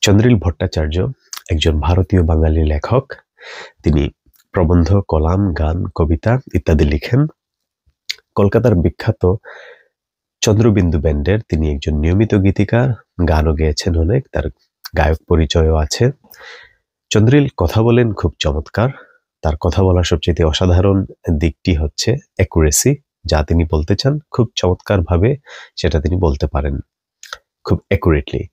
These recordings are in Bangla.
চন্দ্রিল ভট্টাচার্য একজন ভারতীয় বাঙালি লেখক। তিনি প্রবন্ধ, কলাম, গান, কবিতা ইত্যাদি লিখেন। কলকাতার বিখ্যাত চন্দ্রবিন্দু ব্যান্ডের তিনি একজন নিয়মিত গীতিকার, গানও গেয়েছেন অনেক, তার গায়ক পরিচয়ও আছে। চন্দ্রিল কথা বলেন খুব চমৎকার। তার কথা বলার সবচেয়ে অসাধারণ দিকটি হচ্ছে অ্যাকুরেসি। যা তিনি বলতে চান খুব চমৎকার ভাবে সেটা তিনি বলতে পারেন, খুব অ্যাকুরেটলি।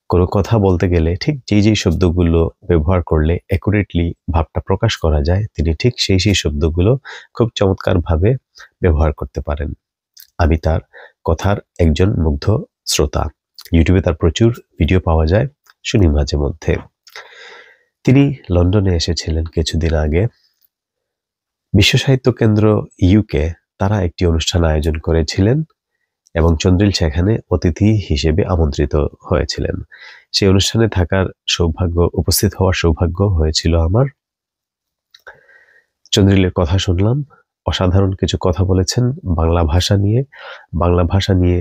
কোনো কথা বলতে গেলে ঠিক যেই শব্দগুলো ব্যবহার করলে অ্যাকুরেটলি ভাবটা প্রকাশ করা যায়, তিনি ঠিক সেই শব্দগুলো খুব চমৎকার ভাবে ব্যবহার করতে পারেন। আমি তার কথার একজন মুগ্ধ শ্রোতা। ইউটিউবে তার প্রচুর ভিডিও পাওয়া যায়, শুনি মাঝে মধ্যে। তিনি লন্ডনে এসেছিলেন কিছুদিন আগে। বিশ্ব সাহিত্য কেন্দ্র ইউকে তারা একটি অনুষ্ঠান আয়োজন করেছিলেন এবং চন্দ্রিল সেখানে অতিথি হিসেবে আমন্ত্রিত হয়েছিলেন। সেই অনুষ্ঠানে থাকার সৌভাগ্য, উপস্থিত হওয়ার সৌভাগ্য হয়েছিল আমার। চন্দ্রিলের কথা শুনলাম, অসাধারণ কিছু কথা বলেছেন বাংলা ভাষা নিয়ে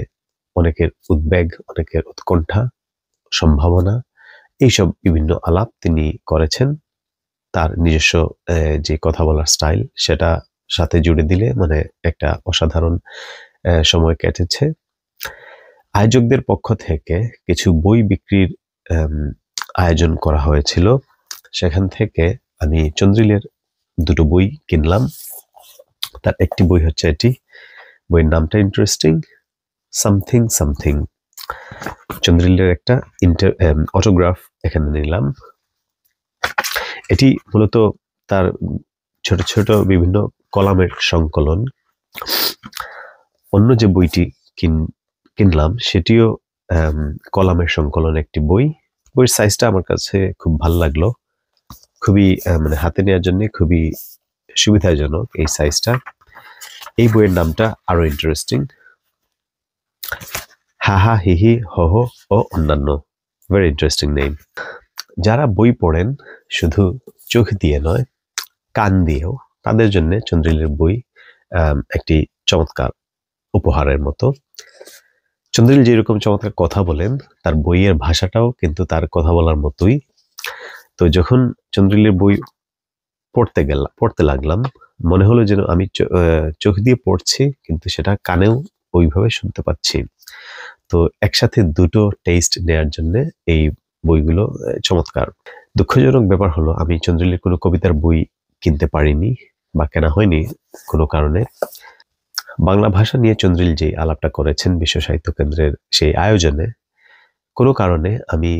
অনেকের উদ্বেগ, অনেকের উৎকণ্ঠা, সম্ভাবনা, এইসব বিভিন্ন আলাপ তিনি করেছেন। তার নিজস্ব যে কথা বলার স্টাইল, সেটা সাথে জুড়ে দিলে মানে একটা অসাধারণ সময় কেটেছে। আয়োজকদের পক্ষ থেকে কিছু বই বিক্রির আয়োজন করা হয়েছিল। সেখান থেকে আমি চন্দ্রিলের দুটো বই কিনলাম। তার একটি বই হচ্ছে এটি, বইয়ের নামটা ইন্টারেস্টিং, সামথিং সামথিং। চন্দ্রিলের একটা অটোগ্রাফ এখানে নিলাম। এটি মূলত তার ছোট ছোট বিভিন্ন কলামের সংকলন। অন্য যে বইটি কিনলাম সেটিও কলামের সংকলন একটি বই। বইয়ের সাইজটা আমার কাছে খুব ভালো লাগলো, খুবই মানে হাতে নেওয়ার জন্য খুবই সুবিধাজনক এই সাইজটা। এই বইয়ের নামটা আরো ইন্টারেস্টিং, হাহা হিহি হহ ও অন্যান্য। Very interesting name. যারা বই পড়েন শুধু চোখ দিয়ে নয়, কান দিয়েও, তাদের জন্য চন্দ্রিলের বই একটি চমৎকার উপহারের মতো। চন্দ্রিল যেরকম চমৎকার কথা বলেন, তার বইয়ের ভাষাটাও কিন্তু তার কথা বলার মতোই। তো যখন চন্দ্রিলের বই পড়তে লাগলাম, মনে হলো যেন আমি চোখ দিয়ে পড়ছি, কিন্তু সেটা কানেও ওইভাবে শুনতে পাচ্ছি। তো একসাথে দুটো টেস্ট নেয়ার জন্য এই বইগুলো চমৎকার। দুঃখজনক ব্যাপার হলো আমি চন্দ্রিলের কোনো কবিতার বই কিনতে পারিনি বা কেনা হয়নি কোনো কারণে। বাংলা ভাষা নিয়ে চন্দ্রিল যে আলাপটা করেছেন বিশ্ব সাহিত্য কেন্দ্রের সেই আয়োজনে, কোনো কারণে আমি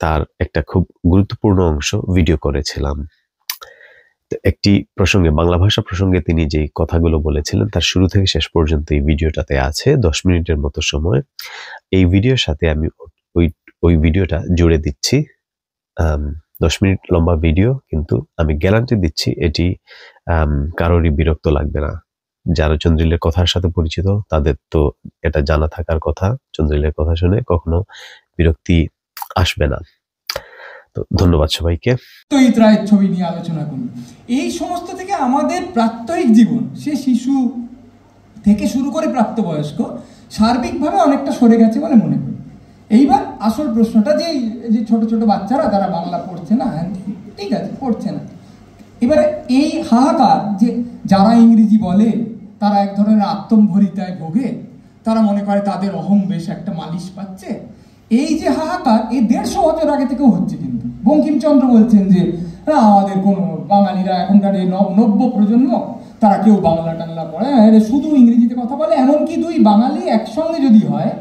তার একটা খুব গুরুত্বপূর্ণ অংশ ভিডিও করেছিলাম। একটি প্রসঙ্গে, বাংলা ভাষা প্রসঙ্গে তিনি যে কথাগুলো বলেছিলেন তার শুরু থেকে শেষ পর্যন্ত এই ভিডিওটাতে আছে, 10 মিনিটের মতো সময়। এই ভিডিওর সাথে আমি ওই ভিডিওটা জুড়ে দিচ্ছি। 10 মিনিট লম্বা ভিডিও, কিন্তু আমি গ্যারান্টি দিচ্ছি এটি কারোরই বিরক্ত লাগবে না। যারা চন্দ্রিলের কথার সাথে পরিচিত তাদের তো এটা জানা থাকার কথা, চন্দ্রিলের কথা শুনে কখনো বিরক্তি আসবে না। তো ধন্যবাদ সবাইকে। সত্যজিৎ রায়ের ছবি নিয়ে আলোচনা করুন। এই সমস্ত থেকে আমাদের প্রাত্যহিক জীবন, সে শিশু থেকে শুরু করে প্রাপ্তবয়স্ক, সার্বিকভাবে অনেকটা সরে গেছে বলে মনে করি। এইবার আসল প্রশ্নটা, যে ছোট ছোট বাচ্চারা তারা বাংলা পড়ছে না, হ্যাঁ ঠিক আছে পড়ছে না, এবারে এই হাহাকার, যে যারা ইংরেজি বলে তারা এক ধরনের আত্মম্ভরিতায় ভোগে, তারা মনে করে তাদের অহং বেশ একটা মালিশ পাচ্ছে। এই যে হাহাকার, এই 150 বছর আগে থেকেও হচ্ছে। কিন্তু বঙ্কিমচন্দ্র বলছেন যে আমাদের কোনো বাঙালিরা এখনকার এই নব্য প্রজন্ম তারা কেউ বাংলা টাংলা পড়ে, শুধু ইংরেজিতে কথা বলে। এমনকি দুই বাঙালি একসঙ্গে যদি হয়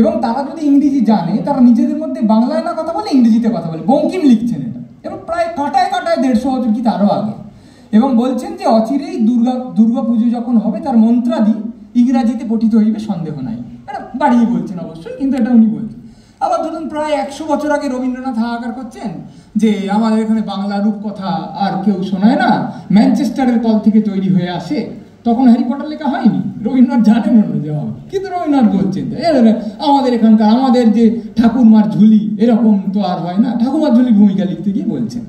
এবং তারা যদি ইংরেজি জানে, তারা নিজেদের মধ্যে বাংলায় না কথা বলে ইংরেজিতে কথা বলে। বঙ্কিম লিখছেন এটা, এবং প্রায় কাটায় 150 বছর কি তারও আগে। এবং বলছেন যে অচিরেই দুর্গা পুজো যখন হবে তার মন্ত্রাদি ইংরাজিতে পঠিত হইবে, সন্দেহ নাই। এটা বাড়িয়ে বলছেন অবশ্যই, কিন্তু এটা উনি বলছেন। আবার ধরুন প্রায় 100 বছর আগে রবীন্দ্রনাথ হাহাকার করছেন যে আমাদের এখানে বাংলা রূপকথা আর কেউ শোনায় না, ম্যানচেস্টারের কল থেকে তৈরি হয়ে আসে। তখন হ্যারি পটার লেখা হয়নি, রবীন্দ্রনাথ জানেন অন্য জবাব, কিন্তু রবীন্দ্রনাথ বলছেন আমাদের এখানকার আমাদের যে ঠাকুরমার ঝুলি এরকম তো আর হয় না, ঠাকুরমার ঝুলি ভূমিকা লিখতে গিয়ে বলছেন।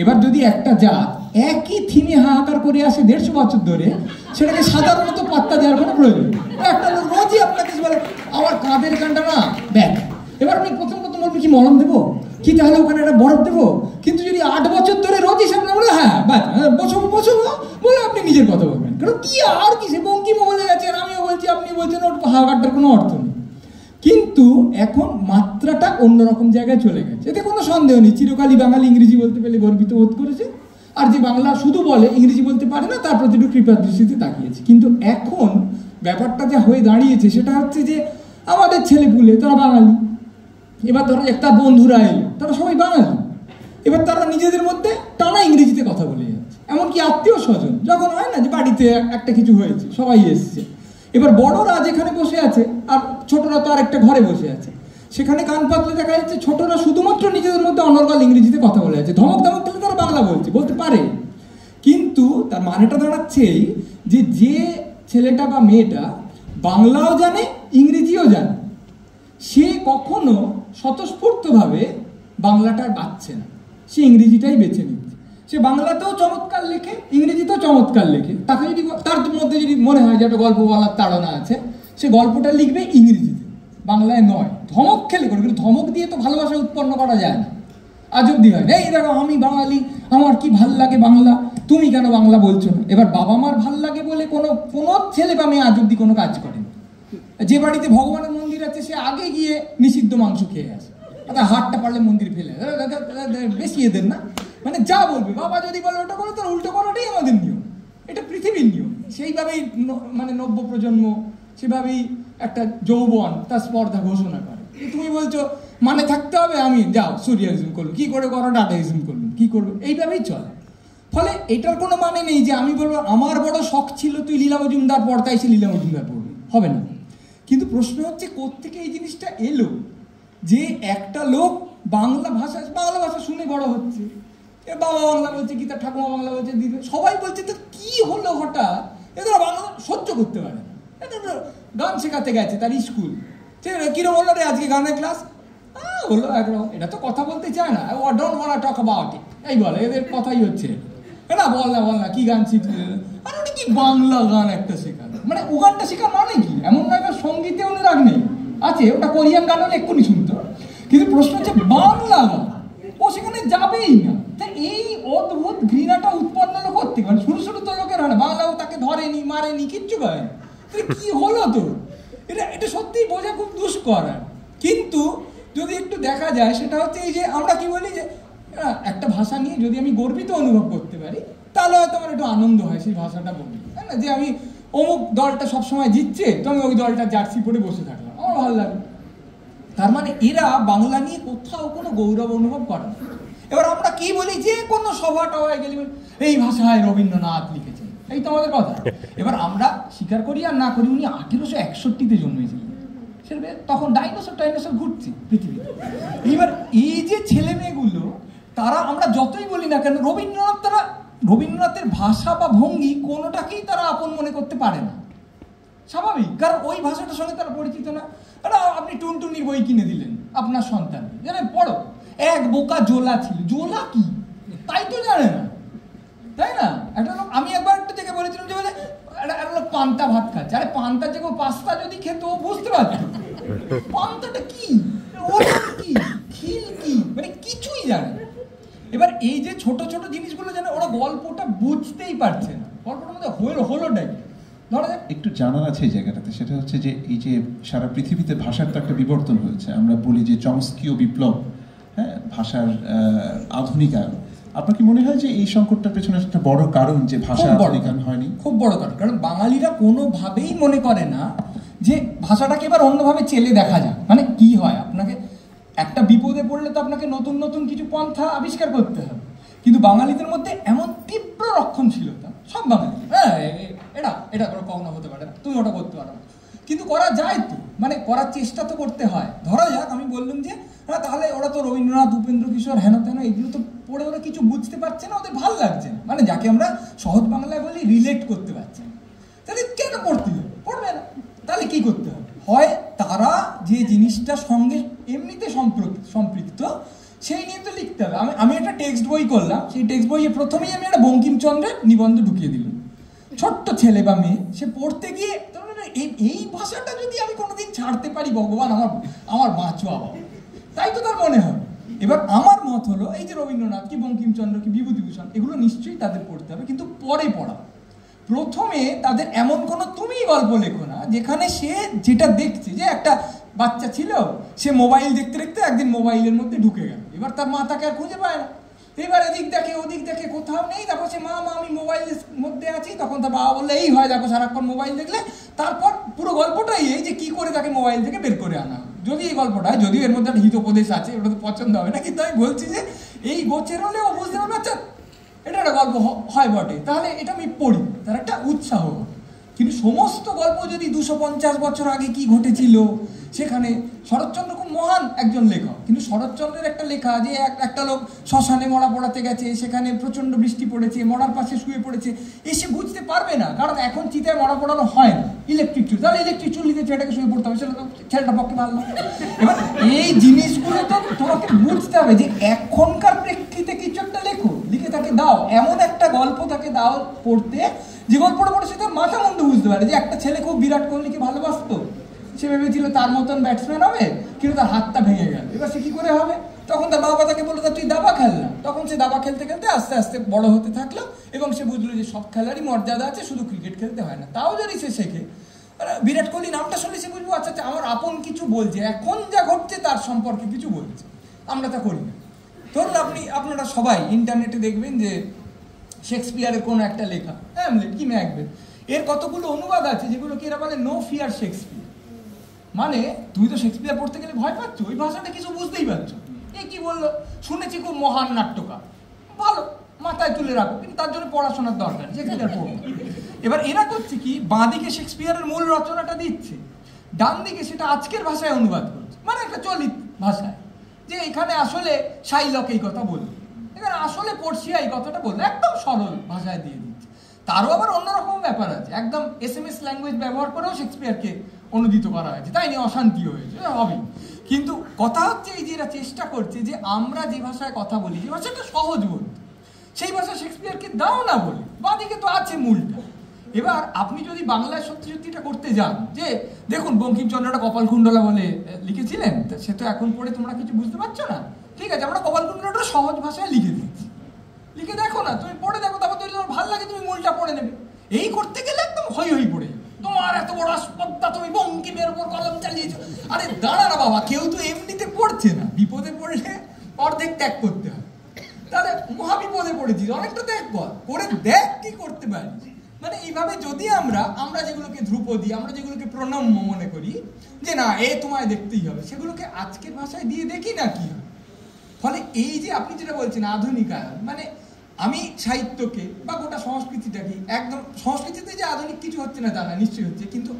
এবার যদি একটা জাত একই থিমে হাহাকার করে আসে 150 বছর ধরে, সেটাকে সাধারণত পাত্তা দেওয়ার কোনো প্রয়োজন নেই। একটা লোক রোজই আপনাকে বলে আমার কাঁধের গানটা না দেখ, এবার আপনি প্রথম বলবি কি মলম দেবো, কি তাহলে ওখানে একটা বরফ দেবো? কিন্তু যদি 8 বছর ধরে রোজই সামনে বলে হ্যাঁ বসো বলে আপনি নিজের কথা বলবেন, কারণ কি আর কি, সে বঙ্কিমও বলে গেছেন, আমিও বলছি, আপনি বলছেন, ওর হাওয়াটার কোনো অর্থ নেই। কিন্তু এখন মাত্রাটা অন্যরকম জায়গায় চলে গেছে, এতে কোনো সন্দেহ নেই। চিরকালই বাঙালি ইংরেজি বলতে পেরে গর্বিত বোধ করেছে, আর যে বাংলা শুধু বলে ইংরেজি বলতে পারে না তার প্রতি একটু কৃপার দৃষ্টিতে তাকিয়েছে। কিন্তু এখন ব্যাপারটা যা হয়ে দাঁড়িয়েছে সেটা হচ্ছে যে আমাদের ছেলেপুলে তারা বাঙালি, এবার ধরো একটা বন্ধুরা এলো, তারা সবাই বাঙালি, এবার তারা নিজেদের মধ্যে টানা ইংরেজিতে কথা বলে যাচ্ছে। এমনকি আত্মীয় স্বজন যখন হয় না যে বাড়িতে একটা কিছু হয়েছে, সবাই এসছে, এবার বড়রা যেখানে বসে আছে আর ছোটরা তো আর একটা ঘরে বসে আছে, সেখানে কান পাতলে দেখা যাচ্ছে ছোটরা শুধুমাত্র নিজেদের মধ্যে অনর্গল ইংরেজিতে কথা বলে যাচ্ছে। ধমক দিলে তারা বাংলা বলতে পারে, কিন্তু তার মানেটা দাঁড়াচ্ছে যে যে ছেলেটা বা মেয়েটা বাংলাও জানে ইংরেজিও জানে, সে কখনো স্বতঃস্ফূর্তভাবে বাংলাটা বাঁচছে না, সে ইংরেজিটাই বেছে নিচ্ছে। সে বাংলাতেও চমৎকার লেখে, ইংরেজিতেও চমৎকার লেখে। তাকে যদি তার মধ্যে যদি মনে হয় যে একটা গল্প বলার তাড়না আছে, সে গল্পটা লিখবে ইংরেজিতে, বাংলায় নয়। ধমক খেলে করে, কিন্তু ধমক দিয়ে তো ভালোবাসা উৎপন্ন করা যায় না, আজ অব্দি হয় না। এই দেখো আমি বাঙালি, আমার কি ভাল লাগে বাংলা, তুমি কেন বাংলা বলছো না? এবার বাবা মার ভাল লাগে বলে কোনো ছেলে বা মেয়ে আজ অব্দি কোনো কাজ করেনি। যে বাড়িতে ভগবানের মন্দির আছে সে আগে গিয়ে নিষিদ্ধ মাংস খেয়ে আসে, হাতটা পারলে মন্দির ফেলে বেশি এদের না, মানে যা বলবে বাবা যদি বলে ওটা করো, তার উল্টো করাটাই আমাদের নিয়ম, এটা পৃথিবীর নিয়ম। সেইভাবেই মানে নব্য প্রজন্ম সেভাবেই একটা যৌবন তার স্পর্ধা ঘোষণা করে। তুমি বলছো মানে থাকতে হবে, আমি যাও সুরিয়ালিজম করলো, কি করে করো ডাটাইজম করলো, কি করবো, এইভাবেই চলে। ফলে এটার কোনো মানে নেই যে আমি বলবো আমার বড় শখ ছিল তুই লীলা মজুমদার পড়, তাই সে লীলা মজুমদার পড়বে, হবে না। কিন্তু প্রশ্ন হচ্ছে কোত্থেকে এই জিনিসটা এলো যে একটা লোক বাংলা ভাষা শুনে বড় হচ্ছে, বাবা বাংলা বলছে কি তার ঠাকুমা বাংলা বলছে, দিদি সবাই বলছে, তো কি হলো হঠাৎ? এদের বাংলা সহ্য করতে পারে না। গান শেখাতে গেছে তার স্কুল, কিরম হলো রে আজকে গানের ক্লাস, হলো একরকম, এটা তো কথা বলতে চায় না, don't want to talk about it, এই বলে, এদের কথাই হচ্ছে না, বল না কি গান শিখলে, আর ওটা কি বাংলা গান একটা শেখানো, মানে ও গানটা শেখা মানে কি? এমন নয় সঙ্গীতে অনুরাগ নেই, আছে, ওটা কোরিয়ান গান হলে এক্ষুনি শুনতো, কিন্তু প্রশ্ন হচ্ছে বাংলা গান ও সেখানে যাবেই না। তা এই অদ্ভুত ঘৃণাটা উৎপন্ন হলো করতে, মানে শুরু তো লোকের হয় না, বাংলাও তাকে ধরেনি মারেনি কিচ্ছু করে, কি হলো তো এটা সত্যিই বোঝা খুব দুষ্কর। কিন্তু যদি একটু দেখা যায় সেটা হচ্ছে এই যে আমরা কি বলি যে একটা ভাষা নিয়ে যদি আমি গর্বিত অনুভব করতে পারি তাহলে হয়তো আমার একটু আনন্দ হয় সেই ভাষাটা বলি, তাই না? যে আমি অমুক দলটা সবসময় জিতছে তো আমি ওই দলটা জার্সি পরে বসে থাকলাম, আমার ভালো লাগে। তার মানে এরা বাংলা নিয়ে কোথাও কোনো গৌরব অনুভব করে না। এবার আমরা কি বলি, যে কোনো সভা টভায় গেলে এই ভাষায় রবীন্দ্রনাথ লিখেছেন, এই তো আমাদের কথা। এবার আমরা স্বীকার করি আর না করি উনি 1861-তে জন্মেছিলেন, সেটা তখন ডাইনোসর ঘুরছে পৃথিবীতে। এবার এই যে ছেলে মেয়েগুলো তারা আমরা যতই বলি না কেন রবীন্দ্রনাথের ভাষা বা ভঙ্গি কোনোটাকেই তারা আপন মনে করতে পারে না, স্বাভাবিক, কারণ ওই ভাষাটার সঙ্গে তারা পরিচিত না। আপনি টুনটুনির বই কিনে দিলেন আপনার সন্তান, জানেন পড়ো, এক বোকা জোলা ছিল, জোলা কি তাই তো জানে না, তাই না? একটা লোক, আমি একবার একটা জায়গায় বলেছিলাম যে বলে একটা লোক পান্তা ভাত খাচ্ছে, আরে পান্তা যে পাস্তা যদি খেত ও বুঝতে পারত পান্তাটা কি, খিল কি, মানে কিছুই জানে। এবার এই যে ছোট ছোট জিনিসগুলো জানে, ওরা গল্পটা বুঝতেই পারছে না, গল্পটার মধ্যে হলোটাই একটু জানার আছে এই জায়গাটাতে, সেটা হচ্ছে যে এই যে সারা পৃথিবীতে ভাষার তো একটা বিবর্তন হয়েছে, আমরা বলি যে চমস্কীয় বিপ্লব, হ্যাঁ, ভাষার আধুনিকায়ন। আপনার কি মনে হয় যে এই সংকটটার পেছনে একটা বড় কারণ যে ভাষা আধুনিকায়ন হয়নি? খুব বড় কারণ, কারণ বাঙালিরা কোনোভাবেই মনে করে না যে ভাষাটাকে এবার অন্যভাবে চেলে দেখা যায়। মানে কি হয়, আপনাকে একটা বিপদে পড়লে তো আপনাকে নতুন নতুন কিছু পন্থা আবিষ্কার করতে হবে, কিন্তু বাঙালিদের মধ্যে এমন তীব্র রক্ষণশীলতা, সব বাঙালি এটা কোনো কখনো হতে পারে না, তুমি ওটা করতে পারো না, কিন্তু করা যায় তো, মানে করার চেষ্টা তো করতে হয়। ধরা যাক আমি বললাম যে তাহলে ওরা তো রবীন্দ্রনাথ, উপেন্দ্র কিশোর, হেন তেন এগুলো তো পড়ে ওরা কিছু বুঝতে পারছে না, ওদের ভালো লাগছে না, মানে যাকে আমরা সহজ বাংলায় বলি রিলেট করতে পারছে না, তাহলে কেন পড়তে হবে? পড়বে না, তাহলে কি করতে হবে? হয় তারা যে জিনিসটার সঙ্গে এমনিতে সম্পৃক্ত সেই নিয়ে তো লিখতে হবে। আমি একটা টেক্সট বই করলাম, সেই টেক্সট বইয়ে প্রথমেই আমি একটা বঙ্কিমচন্দ্রের নিবন্ধ ঢুকিয়ে দিলাম। ছোট্ট ছেলে বা মেয়ে সে পড়তে গিয়ে এই ভাষাটা যদি আমি কোনোদিন ছাড়তে পারি ভগবান আমার বাঁচোয়া বাবা, তাই তো তার মনে হয়। এবার আমার মত হলো এই যে রবীন্দ্রনাথ কি বঙ্কিমচন্দ্র কি বিভূতিভূষণ এগুলো নিশ্চয়ই তাদের পড়তে হবে, কিন্তু পরে পড়া। প্রথমে তাদের এমন কোনো তুমি গল্প লেখো না যেখানে সে যেটা দেখছে, যে একটা বাচ্চা ছিল, সে মোবাইল দেখতে দেখতে একদিন মোবাইলের মধ্যে ঢুকে গেল, এবার তার মা তাকে আর খুঁজে পায় না, এবার এদিক দেখে ওদিক দেখে কোথাও নেই, তারপর সে মা আমি মোবাইলের মধ্যে আছি, তখন তার বাবা বললে এই হয় দেখো সারাক্ষণ মোবাইল দেখলে। তারপর পুরো গল্পটাই এই যে কি করে তাকে মোবাইল থেকে বের করে আনা, যদি এই গল্পটা, যদিও এর মধ্যে একটা হিতোপদেশ আছে, ওটা তো পছন্দ হবে না, কিন্তু আমি বলছি যে এই গোছের হলে ও বুঝতে পারবে আচ্ছা এটা একটা গল্প হয় বটে, তাহলে এটা আমি পড়ি, তার একটা উৎসাহ। কিন্তু সমস্ত গল্প যদি 250 বছর আগে কি ঘটেছিল, সেখানে শরৎচন্দ্র খুব মহান একজন লেখক, কিন্তু শরৎচন্দ্রের একটা লেখা যে একটা লোক শ্মশানে মরা পড়াতে গেছে, সেখানে প্রচণ্ড বৃষ্টি পড়েছে, মরার পাশে শুয়ে পড়েছে, এসে বুঝতে পারবে না, কারণ এখন চিতায় মরা পড়ানো হয় না, ইলেকট্রিক চুল, তাহলে ইলেকট্রিক চুল্লিতে ছেলেটাকে শুয়ে পড়তে হবে, সেটা তো ছেলেটা পক্ষে ভালো না। এবার এই জিনিসগুলো তো তোমাকে বুঝতে হবে যে এখনকার প্রেক্ষিতে কিছু একটা লেখো, লিখে তাকে দাও, এমন একটা গল্প তাকে দাও পড়তে যে গল্পটা পড়ে সে তার মাথা মধ্যে বুঝতে পারে যে একটা ছেলে খুব বিরাট কোহলিকে ভালোবাসতো, সে ভেবেছিল তার মতন ব্যাটসম্যান হবে, কিন্তু তার হাতটা ভেঙে গেল, এবার সে কি করে হবে? তখন তার বাবা তাকে বললো তুই দাবা খেল না, তখন সে দাবা খেলতে খেলতে আস্তে আস্তে বড় হতে থাকলো এবং সে বুঝলো যে সব খেলারই মর্যাদা আছে, শুধু ক্রিকেট খেলতে হয় না। তাও যদি সে শেখে, বিরাট কোহলি নামটা শুনলে সে বুঝবো আচ্ছা আচ্ছা আমার আপন কিছু বলছে, এখন যা ঘটছে তার সম্পর্কে কিছু বলছে, আমরা তা করি না। ধরুন আপনারা সবাই ইন্টারনেটে দেখবেন যে শেক্সপিয়ারের কোনো একটা লেখা, হ্যামলেট কি ম্যাকবেথ, এর কতগুলো অনুবাদ আছে যেগুলোকে এরা বলে নো ফিয়ার শেক্সপিয়ার, মানে তুমি তো শেক্সপিয়ার পড়তে গেলে ভয় পাচ্ছ, ওই ভাষাটা কিছু বুঝতেই পারছো, এ কি বললো, শুনেছি খুব মহান নাট্যকার, ভালো, মাথায় তুলে রাখো, কিন্তু তার জন্য পড়াশোনার দরকার, শেক্সপিয়ার পড়ো। এবার এরা করছে কি, বাঁ দিকে শেক্সপিয়ারের মূল রচনাটা দিচ্ছে, ডান দিকে সেটা আজকের ভাষায় অনুবাদ করছে, মানে একটা চলিত ভাষায়, যে এখানে আসলে শাইলক এই কথা বলবে, এখানে আসলে পড়শিয়া এই কথাটা বলবে, একদম সরল ভাষায় দিয়ে দিচ্ছে। তারও আবার অন্যরকম ব্যাপার আছে, একদম SMS ল্যাঙ্গুয়েজ ব্যবহার করেও শেক্সপিয়ারকে অনুদিত করা হয়েছে, তাই নিয়ে অশান্তি হয়েছে, হবে। কিন্তু কথা হচ্ছে এই যে এরা চেষ্টা করছে যে আমরা যে ভাষায় কথা বলি, যে ভাষাটা সহজ বলতে, সেই ভাষা শেক্সপিয়ারকে দাও না বলে, বাদিকে তো আছে মূলটা। এবার আপনি যদি বাংলায় সত্যি সত্যিটা করতে যান, যে দেখুন বঙ্কিমচন্দ্রটা কপালকুণ্ডলা বলে লিখেছিলেন, সে তো এখন পড়ে তোমরা কিছু বুঝতে পারছো না, ঠিক আছে আমরা কপালকুণ্ডলাটা সহজ ভাষায় লিখে দিচ্ছি, লিখে দেখো না, তুমি পড়ে দেখো, তারপর যদি তোমার ভালো লাগে তুমি মূলটা পড়ে নেবে। এই করতে গেলে একদম হই হই পড়ে যাবে, তোমার এত বড় আসপদ্দা, তুমি বঙ্কিমের উপর কলম চালিয়েছো, আরে দাঁড়া না বাবা, কেউ তো এমনিতে পড়ছে না, বিপদে পড়লে অর্ধেক ত্যাগ করতে হয়, তাহলে মহাবিপদে পড়েছিস, অনেকটা ত্যাগ কর, করে দেখ কি করতে পারিস। মানে এইভাবে যদি আমরা যেগুলোকে ধ্রুপদী, আমরা যেগুলোকে প্রণম্য মনে করি যে না এ তোমায় দেখতেই হবে, সেগুলোকে আজকের ভাষায় দিয়ে দেখি না কি হয়। ফলে এই যে আপনি যেটা বলছেন আধুনিকায়ন, মানে আমি সাহিত্যকে বা গোটা সংস্কৃতিটাকে, একদম সংস্কৃতিতে যে আধুনিক কিছু হচ্ছে না তা না, নিশ্চয়ই হচ্ছে, কিন্তু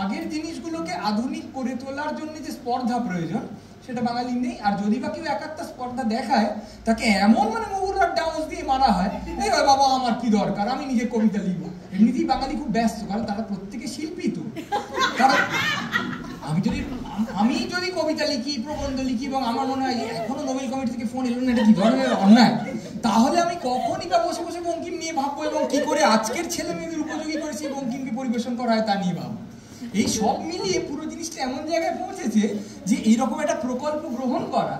আগের জিনিসগুলোকে আধুনিক করে তোলার জন্য যে স্পর্ধা প্রয়োজন সেটা বাঙালির নেই। আর যদি বা কেউ একাত্তা স্পর্ধা দেখায়, তাকে এমন মানে মুগুরার ডাউস দিয়ে মারা হয়, এই বাবা আমার কি দরকার, আমি নিজে কবিতা লিখবো। এমনিতেই বাঙালি খুব ব্যস্ত, কারণ তারা প্রত্যেকে শিল্পী, তো কারণ আমি যদি কবিতা লিখি, প্রবন্ধ লিখি, এবং আমার মনে হয় এখনো নোবেল কমিটি থেকে ফোন এলো না, এটা কি ধরনের অন্যায়, তাহলে আমি কখনই বা বসে বসে বঙ্কিম নিয়ে ভাববো এবং কি করে আজকের ছেলে মেয়েদের উপযোগী করে সেই বঙ্কিমকে পরিবেশন করা হয় তা নিয়ে ভাববো। এই সব মিলিয়ে পুরো জিনিসটা এমন জায়গায় পৌঁছেছে যে এইরকম একটা প্রকল্প গ্রহণ করা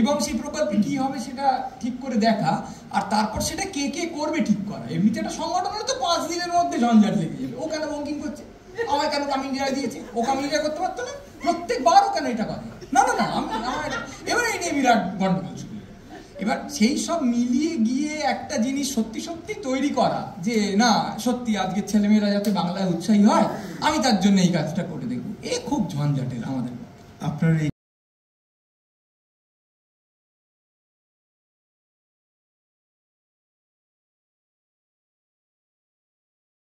এবং সেই প্রকল্পে কি হবে সেটা ঠিক করে দেখা, আর তারপর সেটা কে কে করবে ঠিক করা। এমনিতে একটা সংগঠন হলে তো 5 দিনের মধ্যে ঝঞ্ঝাট লেগে যাবে, ও কেন বঙ্কিম করছে, আমায় কেন কামিলিয়া দিয়েছে, ও কামিলিয়া করতে পারতো না, প্রত্যেকবারও কেন এটা করে, না না না এবার এই নিয়ে বিরাট গন্ডগোল শুরু। এবার সেই সব মিলিয়ে গিয়ে একটা জিনিস সত্যি সত্যি তৈরি করা, যে না সত্যি আজকে ছেলেমেয়েরা যাতে বাংলায় উৎসাহী হয়, আমি তার জন্য এই কাজটা করে দেখবো, এ খুব ঝঞ্ঝাটের আমাদের। আপনার